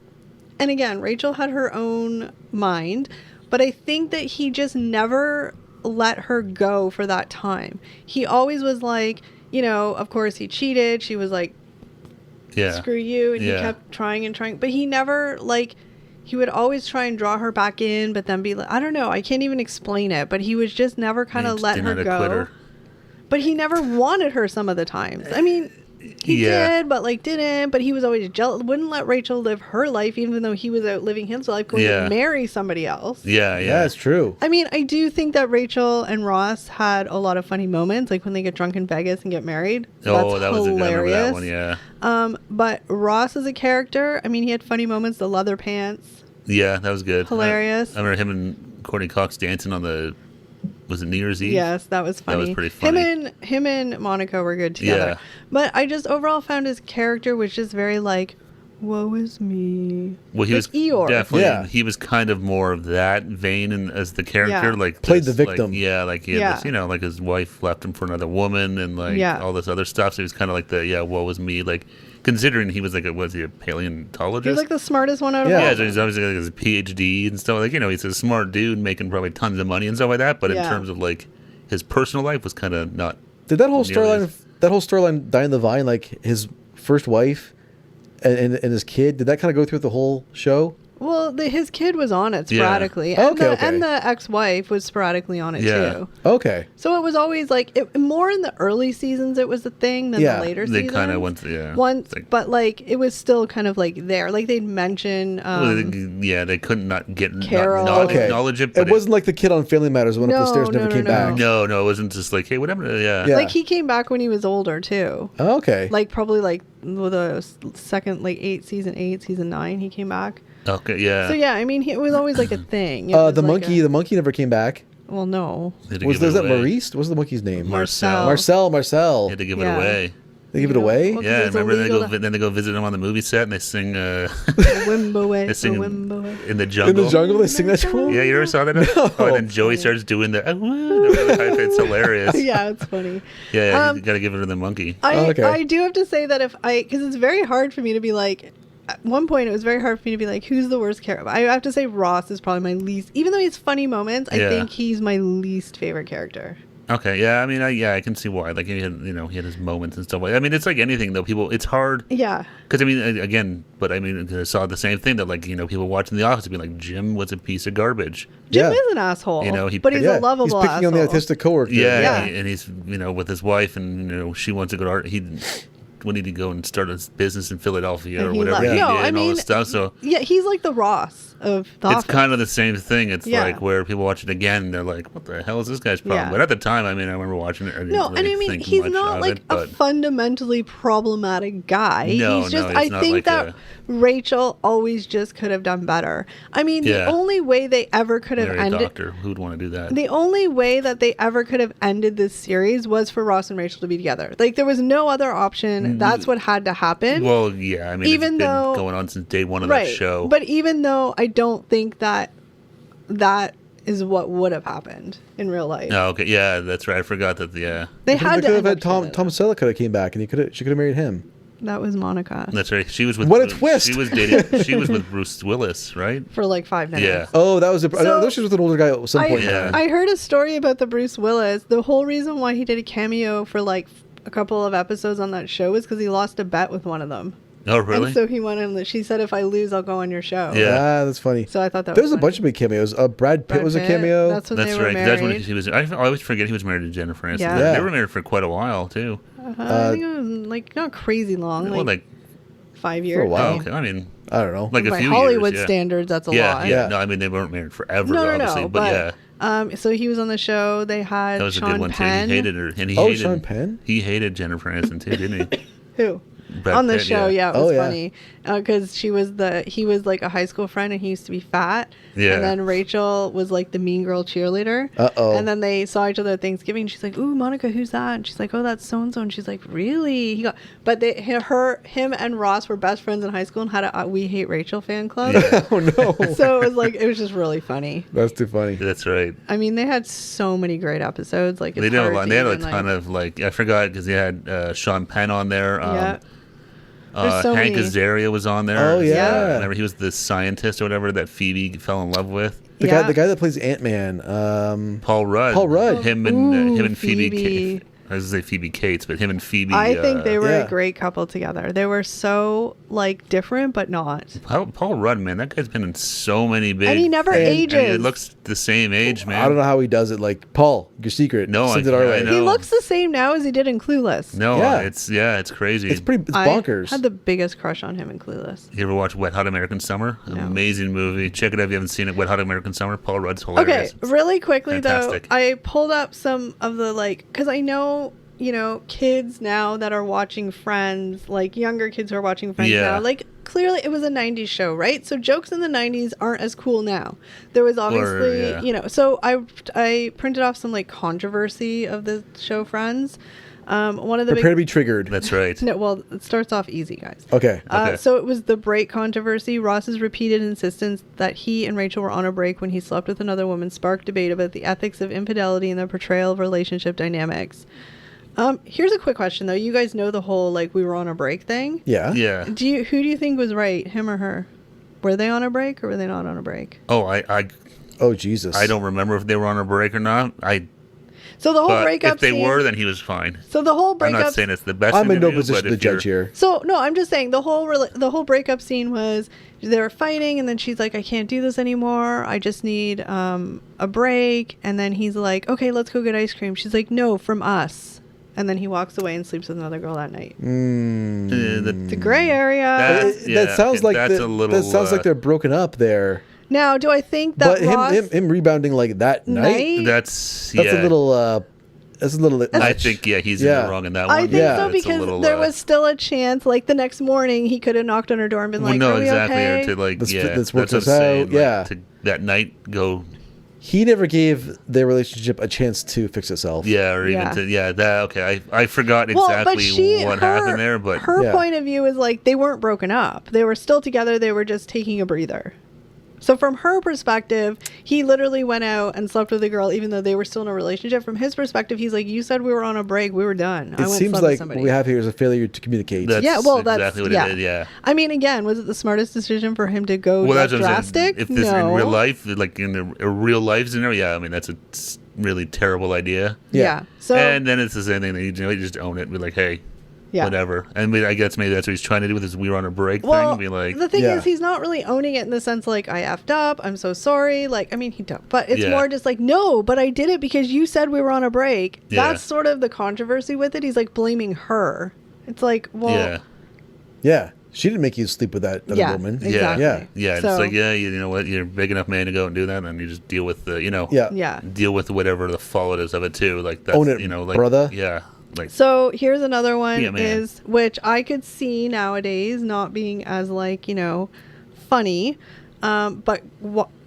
and again, Racheal had her own mind, but I think that he just never let her go for that time. He always was like, of course he cheated. She was like, Yeah. screw you. And Yeah. he kept trying and trying, but he never, like, he would always try and draw her back in, but then be like, I don't know, I can't even explain it, but he was just never kind He of just let didn't her know how to quit go. her. But he never wanted her some of the times. I mean, he Yeah. did, but like didn't. But he was always jealous. Wouldn't let Racheal live her life, even though he was out living his life, going Yeah. to marry somebody else. Yeah, Yeah, yeah. it's true. I mean, I do think that Racheal and Ross had a lot of funny moments, like when they get drunk in Vegas and get married. Oh, That's that was a good, I remember hilarious. that one, yeah. But Ross as a character, I mean, he had funny moments. The leather pants. Yeah, that was good. Hilarious. I remember him and Courtney Cox dancing on the, was it New Year's Eve? Yes, that was funny. was pretty funny. Him and Monica were good together. Yeah. But I just overall found his character was just very like, woe is me. Well, he Like was Eeyore. definitely, Yeah. he was kind of more of that vein as the character. Yeah. Like Played the this, like, victim. like he had Yeah. this, like his wife left him for another woman and like Yeah. all this other stuff. So he was kind of like woe is me. Like considering he was like was he a paleontologist? He was like the smartest one out of Yeah. all. Yeah, of so them. he's obviously like his PhD and stuff. Like, he's a smart dude making probably tons of money and stuff like that. But in Yeah. terms of like his personal life was kind of not. Did that whole Nearly storyline die in the vine, like his first wife and his kid? Did that kind of go through the whole show? Well, his kid was on it Yeah. sporadically. Okay, And, the, okay. and the ex-wife was sporadically on it Yeah. too. Okay. So it was always like, more in the early seasons it was the thing than Yeah. the later They seasons. kind of went, yeah. Once, Like- but like it was still kind of like there. Like they'd mention, Well, they couldn't not get Carol. not Okay. acknowledge it. But It wasn't like the kid on Family Matters went up the No, stairs and never no, came no, back. no. No, it wasn't just like, hey, whatever. Yeah. Yeah. like he came back when he was older too. Oh, okay. Like probably like the second, like season 8, season 9, he came back. Okay. Yeah. So yeah, I mean, it was always like a thing. It was the like monkey never came back. well, no. They had to Was give it that away. Maurice? What was the monkey's name? Marcel. Marcel. Marcel. They had to give Yeah. it away. They give it away? Well, 'cause Yeah, it's remember illegal then they go visit him on the movie set and they sing Wimbo they sing Wimbo. in the In jungle. the jungle, they sing that to him? Yeah, you ever saw that? Oh, and then Joey starts doing the really high. It's hilarious. Yeah, it's funny. Yeah, you got to give it to the monkey. Okay. I do have to say that because it's very hard for me to be like, at one point it was very hard for me to be like, who's the worst character? I have to say Ross is probably my least, even though he has funny moments, I Yeah. think he's my least favorite character. Okay, yeah, I mean, I can see why. Like, he had his moments and stuff. I mean, it's like anything though. People, it's hard Yeah. because I mean, again, but I mean, I saw the same thing that like people watching The Office would be like, Jim was a piece of garbage. Jim Yeah. is an asshole, He- but he's Yeah, a lovable he's picking asshole. on the autistic coworker. Yeah, Yeah. And he's with his wife, and she wants to go to art. He wanted to go and start a business in Philadelphia And or he whatever left. he No, did, I and all mean, this stuff. So Yeah, he's like the Ross of the it's Office. kind of the same thing. It's Yeah. like where people watch it again, they're like, "What the hell is this guy's problem?" Yeah. But at the time, I mean, I remember watching it. I didn't No, really and I mean, think he's much not of like it, a but fundamentally problematic guy. No, he's just, no, he's I not think like that a- Racheal always just could have done better. I mean, Yeah. the only way they ever could have marry a ended. doctor. Who'd want to do that? The only way that they ever could have ended this series was for Ross and Racheal to be together. Like, there was no other option. That's what had to happen. Well, yeah, I mean, Even it's been though- going on since day one of right. that show. But even though I don't think that is what would have happened in real life. Oh, okay, yeah, that's right. I forgot that. Yeah, They They had could to have end had up Tom together. Selleck could have came back and she could have married him. That was Monica that's right. She was with. What a twist! She was dating. She was with Bruce Willis, right? for like 5 minutes. Yeah. Oh, that was I So- know she was with an older guy at some point. in Yeah. time. I heard a story about the Bruce Willis. The whole reason why he did a cameo for like a couple of episodes on that show was because he lost a bet with one of them. Oh, really? And so he went in. She said, "If I lose, I'll go on your show." Yeah. Ah, that's funny. So I thought that There was a funny. bunch of big cameos. Brad Pitt Brad was a Pitt, cameo. That's when That's they were right. married. That's when he was. I always forget he was married to Jennifer Aniston. Yeah. They were married for quite a while too. I think it was like not crazy long, Well, like 5 years. For a while. oh, okay. I mean, I don't know. like a By few Hollywood years. Yeah. standards, that's a Yeah, lot. yeah. Yeah. No, I mean they weren't married forever, No, obviously, but yeah, So he was on the show. They had that was Sean a good one Penn. too. He hated her, and he Oh, hated Sean Penn? He hated Jennifer Aniston too, didn't he? Who? Brad On the Pitt, show, yeah, it was Oh, yeah. funny because he was like a high school friend, and he used to be fat. Yeah. And then Racheal was like the mean girl cheerleader. Uh-oh. And then they saw each other at Thanksgiving. And she's like, "Ooh, Monica, who's that?" And she's like, "Oh, that's so and so." And she's like, "Really?" But him and Ross were best friends in high school and had a "We Hate Racheal" fan club. Yeah. Oh no, So it was just really funny. that's too funny. That's right. I mean, they had so many great episodes. Like, They it's did a hard lot. to They had a even, ton of like I forgot because they had Sean Penn on there. Yeah. There's so Hank many. Azaria was on there. Oh, yeah. Remember he was the scientist or whatever that Phoebe fell in love with. The Yeah. guy that plays Ant-Man. Paul Rudd. Paul Rudd. Him Ooh, and Phoebe. Phoebe. I was gonna say Phoebe Cates, but him and Phoebe. I think they were Yeah. a great couple together. They were so like different, but not. Paul Rudd, man, that guy's been in so many big. And he never And- ages. And he looks the same age, man. I don't know how he does it. Like Paul, your secret. No, send I- it our I way. know. He looks the same now as he did in Clueless. No, Yeah. it's crazy. It's bonkers. I had the biggest crush on him in Clueless. You ever watch Wet Hot American Summer? No. Amazing movie. Check it out if you haven't seen it. Wet Hot American Summer. Paul Rudd's Okay, hilarious. really quickly Fantastic. though, I pulled up some of the because I know kids now that are watching Friends, like younger kids who are watching Friends Yeah. now, like clearly it was a 90s show, right? So jokes in the 90s aren't as cool now. There was obviously, yeah. so I printed off some like controversy of the show Friends. One of the Prepare to be triggered. That's right. no, well, it starts off easy, guys. Okay. Okay. So it was the break controversy. Ross's repeated insistence that he and Racheal were on a break when he slept with another woman sparked debate about the ethics of infidelity and the portrayal of relationship dynamics. Here's a quick question though. You guys know the whole like we were on a break thing. Yeah. Yeah. Who do you think was right, him or her? Were they on a break or were they not on a break? Oh, I Oh Jesus. don't remember if they were on a break or not. So the whole But breakup if they scene, were, then he was fine. so the whole I'm breakup. not saying it's the best. I'm in no interview, position but to if you're- judge here. So no, I'm just saying the whole breakup scene was they were fighting, and then she's like, "I can't do this anymore. I just need a break." And then he's like, "Okay, let's go get ice cream." She's like, "No, from us." And then he walks away and sleeps with another girl that night. The gray area. That sounds like that's a little. that sounds like they're broken up there. Now, do I think that But Ross him rebounding like that night. That's That's a little. That's a little. I much. think he's Yeah. wrong in that one. I think Yeah. so It's a because little, there was still a chance. Like the next morning, he could have knocked on her door and been Well, like, no, "Are we exactly. okay?" Or to like, Let's yeah, work that's what this I'm saying. out, yeah. to that night go he never gave their relationship a chance to fix itself. Yeah, or even that. Okay, I forgot exactly what happened there, but her point of view is like they weren't broken up; they were still together. They were just taking a breather. So from her perspective, he literally went out and slept with a girl, even though they were still in a relationship. From his perspective, he's like, "You said we were on a break. We were done." It seems like what we have here is a failure to communicate. That's exactly what it is. Yeah. I mean, again, was it the smartest decision for him to go drastic? If this in real life, like in a real life scenario, I mean, that's a really terrible idea. Yeah. So and then it's the same thing that you just own it and be like, hey. Yeah. Whatever. And I guess maybe that's what he's trying to do with his we were on a break thing. Be like, the thing is, he's not really owning it in the sense like, I effed up. I'm so sorry. Like, I mean, he don't. But it's more just like, no, but I did it because you said we were on a break. Yeah. That's sort of the controversy with it. He's like blaming her. It's like, well. Yeah. She didn't make you sleep with that other woman. Exactly. Yeah. So, it's like, you know what? You're a big enough man to go and do that. And then you just deal with the, deal with whatever the fallout is of it too. Like, that's, own it, like, brother. Yeah. Like, so here's another one which I could see nowadays not being as like, funny, but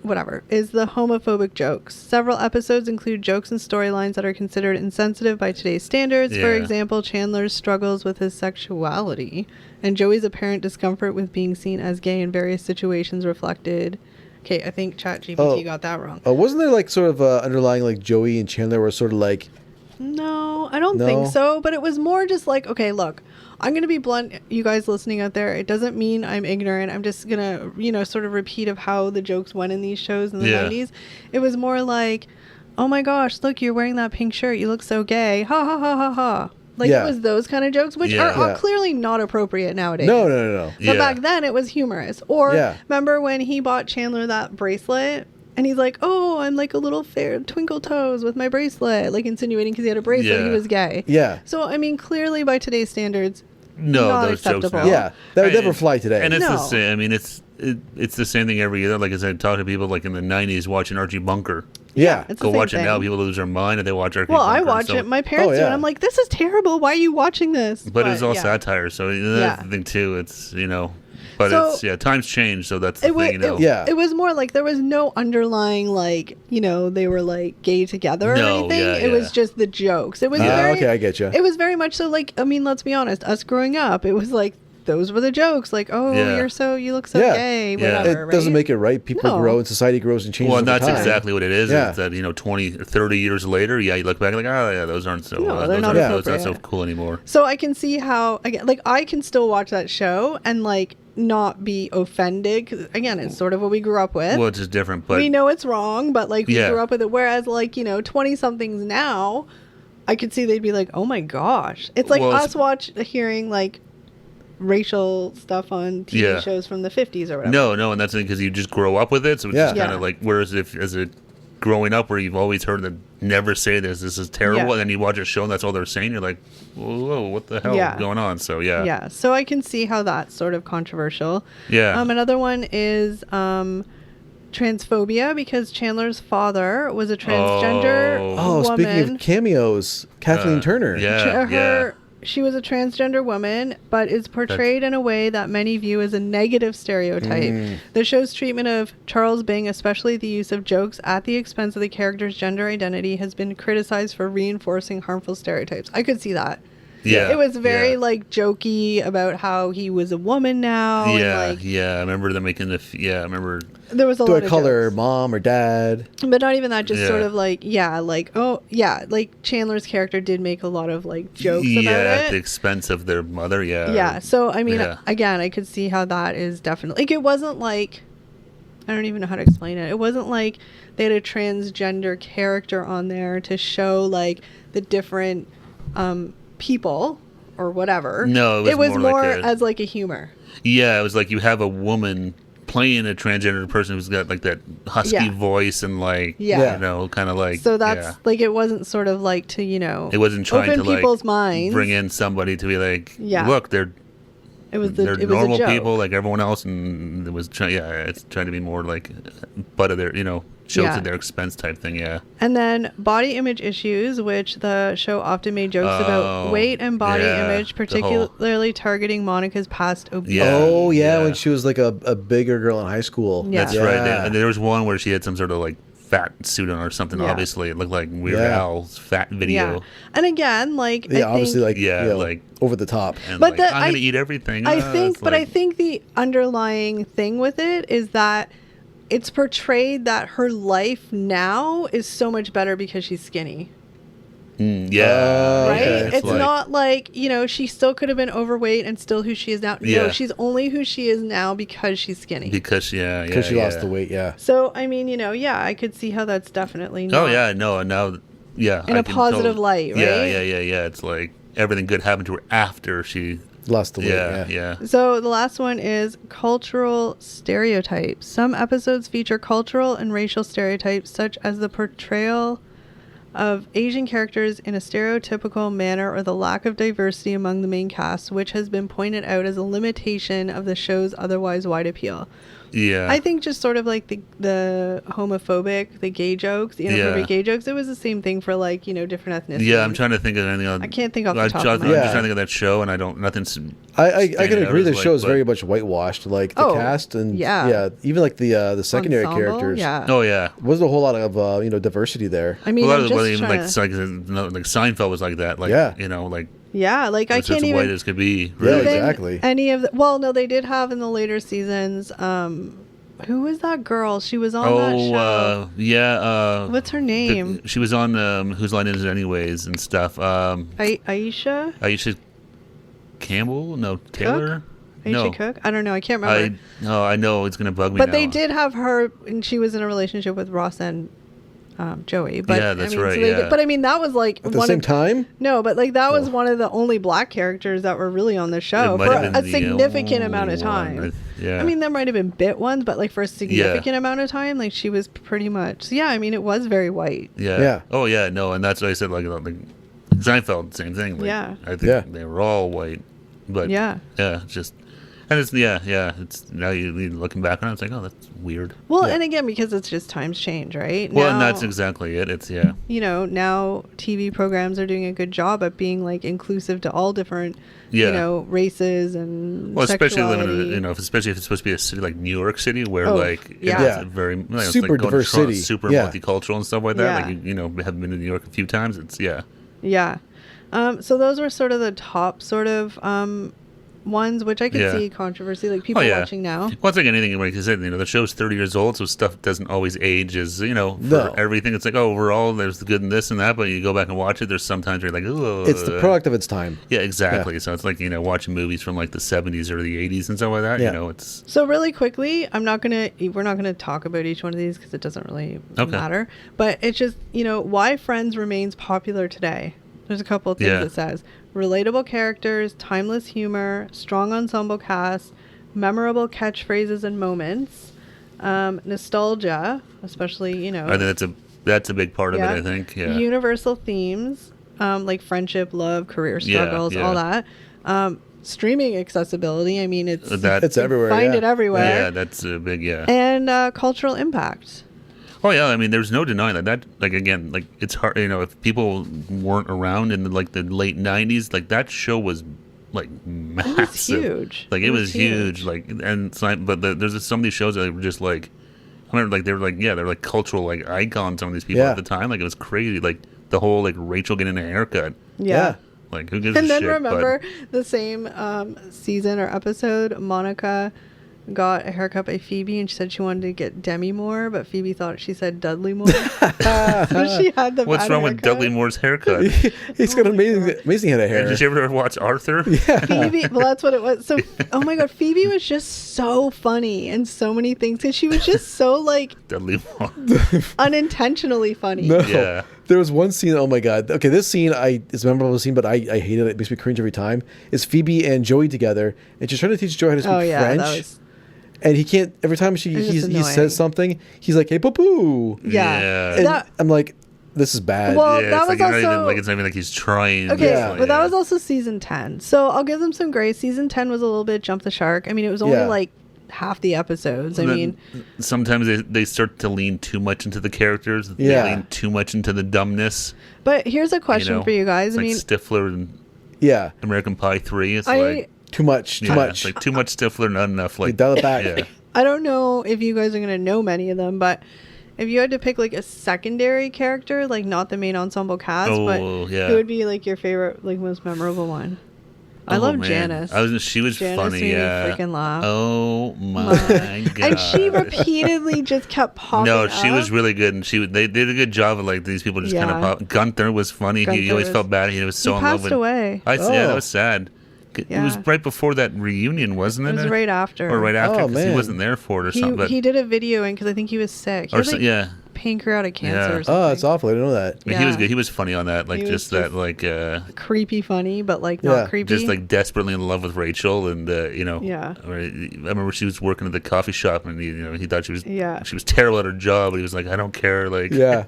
whatever, is the homophobic jokes. Several episodes include jokes and storylines that are considered insensitive by today's standards. For example, Chandler's struggles with his sexuality and Joey's apparent discomfort with being seen as gay in various situations reflected. Okay, I think ChatGPT got that wrong. Wasn't there like sort of underlying like Joey and Chandler were sort of like... No, I don't think so. But it was more just like, okay, look, I'm going to be blunt, you guys listening out there. It doesn't mean I'm ignorant. I'm just going to, sort of repeat of how the jokes went in these shows in the 90s. It was more like, oh my gosh, look, you're wearing that pink shirt. You look so gay. Ha ha ha ha ha. Like it was those kind of jokes, which are clearly not appropriate nowadays. No. But back then it was humorous. Or remember when he bought Chandler that bracelet? And he's like, oh, I'm like a little fair twinkle toes with my bracelet. Like insinuating because he had a bracelet, he was gay. Yeah. So, I mean, clearly by today's standards, no, not those acceptable. jokes. No. Yeah, that would never fly today. And it's the same. I mean, it's the same thing every year. Like as I talk to people like in the 90s watching Archie Bunker. Yeah. It's go watch it now. People lose their mind and they watch Archie Bunker. Well, I watch it. My parents do. And I'm like, this is terrible. Why are you watching this? But it's all satire. So that's the thing, too. It's, But so, it's times change, so that's the thing, It was more like there was no underlying like they were like gay together or anything. It was just the jokes. It was okay, I get you. It was very much so like let's be honest, us growing up, it was like those were the jokes. Like, oh, you look so gay. Whatever, it doesn't make it right. People grow and society grows and changes. Well, that's time. exactly what it is. Yeah. It's that 20, 30 years later, you look back like, those aren't so. They're not so cool anymore. So I can see how I can still watch that show and like not be offended, 'cause again, it's sort of what we grew up with. Well, it's just different, but we know it's wrong, but like we grew up with it. Whereas 20 somethings now, I could see they'd be like, oh my gosh, it's like hearing like racial stuff on TV shows from the 50s or whatever. No, and that's because you just grow up with it, so it's just kind of like, whereas growing up where you've always heard them never say this is terrible, and then you watch a show and that's all they're saying, you're like, whoa, what the hell is going on? So so I can see how that's sort of controversial. Another one is transphobia, because Chandler's father was a transgender woman. Speaking of cameos, Kathleen Turner. She was a transgender woman, but is portrayed in a way that many view as a negative stereotype. The show's treatment of Charles Bing, especially the use of jokes at the expense of the character's gender identity, has been criticized for reinforcing harmful stereotypes. I could see that. Yeah, it was very jokey about how he was a woman now. I remember them making I remember there was a lot of jokes. Do I call her mom or dad? But not even that. Just sort of like Chandler's character did make a lot of jokes about it at the expense of their mother. So I mean, again, I could see how that is definitely it wasn't like, I don't even know how to explain it. It wasn't like they had a transgender character on there to show the different people or whatever. No, it was more as a humor. Yeah, it was like you have a woman playing a transgender person who's got that husky voice and kind of so that's it wasn't sort of to it wasn't trying open to people's minds, bring in somebody to be look, they're normal people like everyone else, and it was it's trying to be more butt of their shows at their expense type thing. And then body image issues, which the show often made jokes about weight and body image, particularly targeting Monica's past obesity. When she was a bigger girl in high school. That's right. And there was one where she had some sort of fat suit on or something. Yeah. Obviously, it looked like Weird Yeah. Al's fat video. Yeah. And again, like, Yeah, I obviously, think, like, Yeah, you know, like- over the top. And But like, the- I'm gonna eat everything. I It's think, but I like- think the underlying thing with it is that it's portrayed that her life now is so much better because she's skinny. yeah, Right? yeah, It's like- not like, you know, she still could have been overweight and still who she is now. No, Yeah. she's only who she is now because she's skinny. because she Lost the weight. Yeah. So, I mean, you know, yeah, I could see how that's definitely Oh not. yeah, no, now, yeah, In I a can positive light, Yeah, right? yeah. It's like everything good happened to her after she. Lost the weight. Yeah, Yeah. yeah. So the last one is cultural stereotypes. Some episodes feature cultural and racial stereotypes, such as the portrayal of Asian characters in a stereotypical manner or the lack of diversity among the main cast, which has been pointed out as a limitation of the show's otherwise wide appeal. Yeah. I think just sort of like the homophobic, the gay jokes, the inappropriate gay jokes, it was the same thing for, like, you know, different ethnicities. Yeah, I'm trying to think of anything else. I can't think off the top of I'm my just head. trying to think of that show, and I don't. Nothing's. I standing can out agree. as, The like, show is but- very much whitewashed. Like the Oh, cast and yeah. even like the secondary Ensemble, characters. Yeah. Oh yeah. Wasn't a whole lot of diversity there. I mean, a lot I'm of just even trying like, to- like Seinfeld was like that. Like, Yeah. you know, like yeah, like I it's as can't white even. as could be. Yeah, Really. Even exactly. Any of the, well, no, they did have in the later seasons. Who was that girl? She was on that show. Yeah. What's her name? She was on Whose Line Is It Anyways and stuff. Aisha? Aisha Campbell? No, Taylor. Aisha No. Cook? I don't know. I can't remember. I know it's gonna bug me. But now. they did have her, and she was in a relationship with Ross and Joey. But Yeah, that's I mean, right, So they yeah. did, but I mean, that was like At the one same of time, no, but like that was Oh. one of the only black characters that were really on the show It might for have been a the significant amount of only time. one. Yeah. I mean, there might have been bit ones, but like for a significant amount of time, like she was pretty much. So yeah, I mean, it was very white. Yeah. Yeah. Oh yeah. No, and that's what I said. Like Seinfeld, same thing. Like, Yeah. I think Yeah. they were all white, but Yeah. it's just. And it's it's now you looking back on it, it's like, oh, that's weird. Well, Yeah. and again, because it's just times change, right? Well, and Now, that's exactly it. It's you know, now TV programs are doing a good job at being like inclusive to all different, Yeah. you know, races and well, especially sexuality. living, especially if it's supposed to be a city like New York City, where Oh, like yeah. it's Yeah. a very it's Super like going to diverse Toronto, city. super Yeah. multicultural and stuff like that. Yeah. Like you know, haven't been to New York a few times. It's Yeah. So those were sort of the top sort of ones, which I could Yeah. see controversy, like people Oh, yeah. watching now. Well, it's like anything, like you said, the show's 30 years old, so stuff doesn't always age as, for No. everything. It's like, oh, overall, there's the good and this and that, but you go back and watch it, there's sometimes you're like, oh. it's the product of its time. Yeah, exactly. So it's like, watching movies from like the 70s or the 80s and stuff like that, Yeah. it's. So really quickly, we're not gonna talk about each one of these because it doesn't really Okay. matter. But it's just why Friends remains popular today. There's a couple of things Yeah. it says: relatable characters, timeless humor, strong ensemble cast, memorable catchphrases and moments, nostalgia, especially I think that's a big part of Yeah. it, I think. Yeah. universal themes like friendship, love, career Yeah, struggles, yeah. all that. Streaming accessibility. I mean, it's It's everywhere. find yeah. it everywhere. Yeah, that's a big, yeah. And cultural impact. Oh yeah, I mean, there's no denying that. Like again, like it's hard. If people weren't around in the late '90s, like that show was like massive. It was huge. Like it was huge. Like and it's like, but there's some of these shows that were just like, I remember like they were like cultural like icons. Some of these people Yeah. at the time, like it was crazy. Like the whole like Rachel getting a haircut. Yeah. Like who gives And a then shit? remember the same season or episode, Monica got a haircut by Phoebe and she said she wanted to get Demi Moore, but Phoebe thought she said Dudley Moore. So she had the What's bad wrong with haircut. Dudley Moore's haircut? He's got amazing head of hair. Did you ever watch Arthur? Phoebe, well, that's what it was. So, oh my God, Phoebe was just so funny in so many things because she was just so like Dudley Moore. unintentionally funny. No. Yeah. There was one scene, oh my God. Okay, this scene is a memorable scene, but I hate it. It makes me cringe every time. It's Phoebe and Joey together, and she's trying to teach Joey how to speak Oh yeah, French. that was And he can't, every time was just he annoying. says something, he's like, hey, poo-poo. yeah. And That- I'm like, this is bad. Well, Yeah, that it's was like, also- it's not even like he's trying. Okay, Yeah. but that was also season 10. So I'll give them some grace. Season 10 was a little bit jump the shark. I mean, it was only Yeah. like half the episodes. I And then mean, sometimes they start to lean too much into the characters. Yeah. They lean too much into the dumbness. but here's a question for you guys. It's I like mean, Stifler and Yeah. American Pie 3. It's I like Too much. Too much. It's like too much Stifler, not enough. Like dial it back. Yeah. I don't know if you guys are going to know many of them, but if you had to pick like a secondary character, like not the main ensemble cast, but yeah. who would be like your favorite, like most memorable one? I love man. Janice. She was Janice funny. made me Yeah. freaking laugh. Oh my god. And she repeatedly just kept popping No, she up. was really good, and they did a good job of like these people just kind of Yeah. pop. Gunther was funny. He Gunther always was- felt bad. He was so He in love passed with. away. Yeah, Oh. that was sad. It was Yeah. right before that reunion, wasn't it? It was right after. Or right after, Oh, because he man. wasn't there for it or something. But, He did a video in because I think he was sick. He or had, like, yeah. pancreatic cancer Yeah. or something. Oh, it's awful. I didn't know that. I mean, he was Yeah. good. He was funny on that, like He was just that, just- like Creepy funny, but like Yeah. not creepy. just like desperately in love with Racheal, and Yeah. I remember she was working at the coffee shop, and he thought she was Yeah. she was terrible at her job, but he was like, I don't care, like Yeah.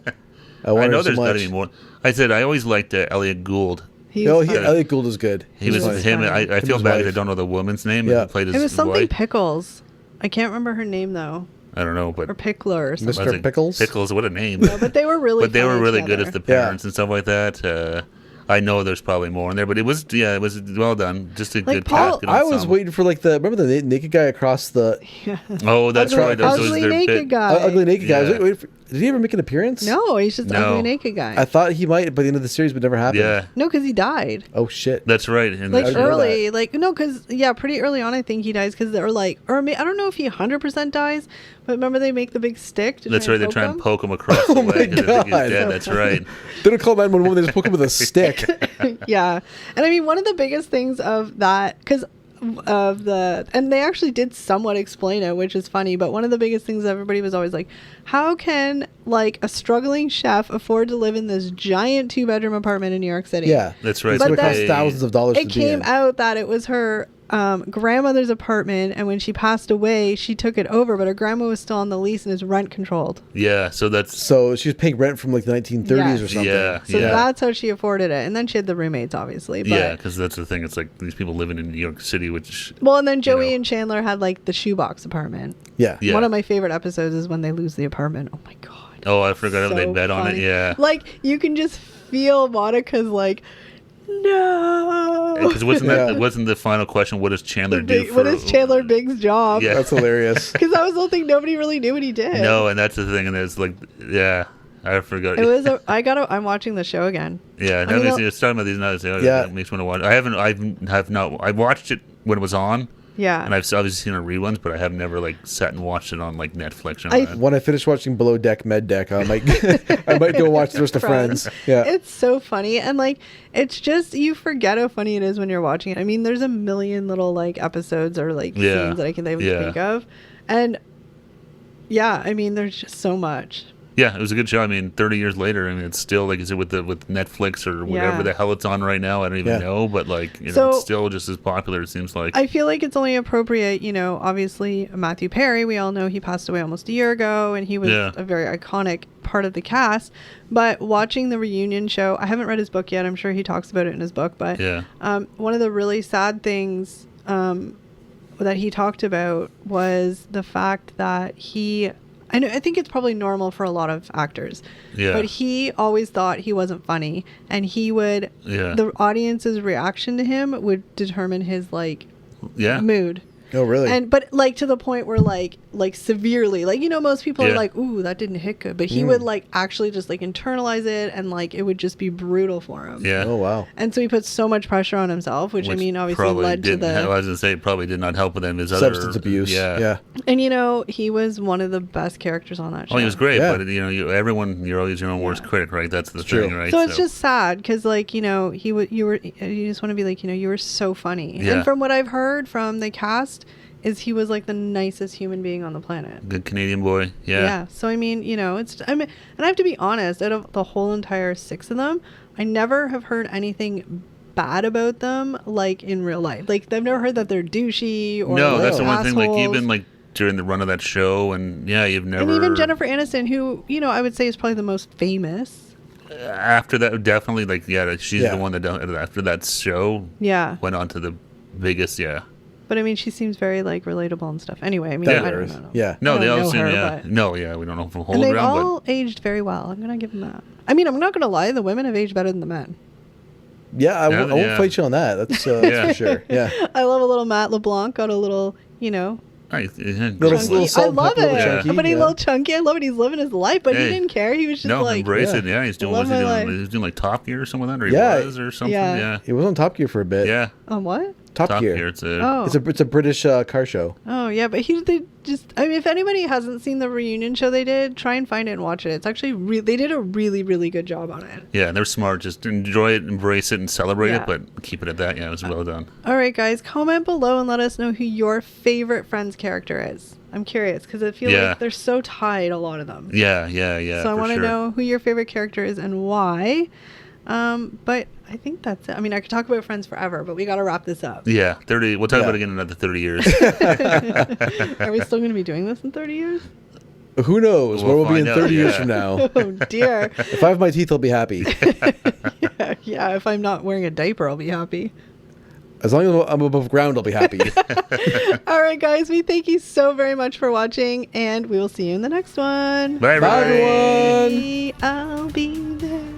I wanted know so there's got to much. be more. I said I always liked Elliot Gould. He No, was funny. Elliot Gould is good. He was was him. funny. I feel his bad that I wife. don't know the woman's name. Yeah. Who played his It was something wife. Pickles. I can't remember her name though, I don't know, but or Pickler or something. Mr. I was like, Pickles? Pickles, what a name! No, but they were really. But they were funny really good together. as the Yeah. parents and stuff like that. I know there's probably more in there, but it was well done. Just a Like good Paul- cast. Good I was ensemble. waiting for like remember the naked guy across the Oh, that's Ugly- right. Those ugly their naked bit. guy. ugly naked guy. I was Yeah. waiting for, did he ever make an appearance? No, he's just No. ugly naked guy. I thought he might by the end of the series, but never happened. Yeah, No, because he died. Oh shit. that's right. And Like I didn't know early, like no, because pretty early on, I think he dies because they're like, I don't know if he 100% dies, but remember they make the big stick. To that's try right. They and try poke and him? poke him across Oh the my way. 'Cause they think he's God. dead. That's right. They don't call 911. They just poke him with a stick. Yeah, and I mean one of the biggest things of that because and they actually did somewhat explain it, which is funny, but one of the biggest things everybody was always like, how can like a struggling chef afford to live in this giant 2-bedroom apartment in New York City? Yeah, That's right. It's But going to cost then- thousands of dollars. It to be came in. out that it was her grandmother's apartment, and when she passed away she took it over, but her grandma was still on the lease and is rent controlled. Yeah. So that's So she was paying rent from like the 1930s Yes. or something. Yeah. So that's how she afforded it, and then she had the roommates obviously, but yeah, because that's the thing. It's like these people living in New York City, which well, and then Joey know. and Chandler had like the shoebox apartment. Yeah. Yeah. One of my favorite episodes is when they lose the apartment. Oh my god. I forgot how they So bet on it. funny. Yeah. Like you can just feel Monica's like, no. Because wasn't Yeah. that wasn't the final question? What does Chandler do? What is Chandler Big's job? Yeah. That's hilarious. Because that was the whole thing. Nobody really knew what he did. No, and that's the thing. And it's like, yeah, I forgot. It was. I'm watching the show again. Yeah, I mean, it's talking about these nuts. Yeah. It makes me want to watch. I have not. I watched it when it was on, Yeah. and I've obviously seen the reruns, but I have never like sat and watched it on like Netflix or I- that. When I finish watching Below Deck, Med Deck, I might I might go watch the rest of Friends. Yeah. It's so funny, and like it's just you forget how funny it is when you're watching it. I mean, there's a million little like episodes or like Yeah. scenes that I can even Yeah. think of, and yeah, I mean, there's just so much. Yeah, it was a good show. I mean, 30 years later, I mean, it's still like is it with Netflix or whatever Yeah. the hell it's on right now. I don't even Yeah. know, but like So- it's still just as popular. It seems like. I feel like it's only appropriate, obviously Matthew Perry, we all know he passed away almost a year ago and he was Yeah. a very iconic part of the cast. But watching the reunion show, I haven't read his book yet. I'm sure he talks about it in his book. But Yeah. one of the really sad things that he talked about was the fact that I think it's probably normal for a lot of actors. Yeah. But he always thought he wasn't funny, and he would Yeah. the audience's reaction to him would determine his Yeah. mood. Oh, really? And but like to the point where like severely, like most people are Yeah. like, ooh, that didn't hit good, but he would like actually just like internalize it, and like it would just be brutal for him. Yeah. Oh, wow. And so he put so much pressure on himself, which I mean obviously probably led to didn't- I the was gonna say it probably did not help with him. His Substance other abuse. Yeah. Yeah. and he was one of the best characters on that show. Oh, he was great, Yeah. but everyone, you're always your own worst critic, right? That's the true. thing, right? So it's just sad because like you just want to be like you were so funny. Yeah. And from what I've heard from the cast is he was like the nicest human being on the planet. good Canadian boy. Yeah. So I mean, and I have to be honest, out of the whole entire 6 of them, I never have heard anything bad about them like in real life. Like I've never heard that they're douchey or No, like, that's the one thing. Like assholes. even like during the run of that show, and you've never. and even Jennifer Aniston, who I would say is probably the most famous. After that, definitely she's Yeah. the one that after that show Yeah. went on to the biggest. Yeah. But I mean, she seems very like relatable and stuff. Anyway, I mean, That I don't matters. know. Yeah. No, I they don't all know seem. her, Yeah. but- No. Yeah. We don't know from And whole they've around, all aged very well. I'm gonna give them that. I mean, I'm not gonna lie. The women have aged better than the men. Yeah, I won't Yeah. fight you on that. That's Yeah. for sure. Yeah. I love a little Matt LeBlanc. Got a little, Little I salt and love pepper, little it. chunky, But he's a yeah. little chunky. I love it. He's living his life, but he Hey. didn't care. He was just No, like, embrace yeah. it. Yeah, he's doing. Love Was he my doing? life. He was doing like Top Gear or something like that, or Yeah. he was or something. Yeah. Yeah, He was on Top Gear for a bit. yeah. on what? Top Gear. It's a. Oh. It's a British car show. Oh yeah, but I mean, if anybody hasn't seen the reunion show they did, try and find it and watch it. It's actually they did a really, really good job on it. Yeah, they're smart. Just enjoy it, embrace it, and celebrate Yeah. it, but keep it at that. Yeah, it was well done. All right, guys, comment below and let us know who your favorite Friends character is. I'm curious because I feel Yeah. like they're so tied, a lot of them. Yeah. So I for want to sure. know who your favorite character is and why. But I think that's it. I mean, I could talk about Friends forever, but we got to wrap this up. Yeah, 30. We'll talk Yeah. about it again in another 30 years. Are we still going to be doing this in 30 years? Who knows where We'll we'll be in find out, 30 years yeah. from now? Oh dear. If I have my teeth, I'll be happy. Yeah, if I'm not wearing a diaper, I'll be happy. As long as I'm above ground, I'll be happy. All right, guys, we thank you so very much for watching, and we will see you in the next one. Bye, Bye, everybody. everyone. I'll be there.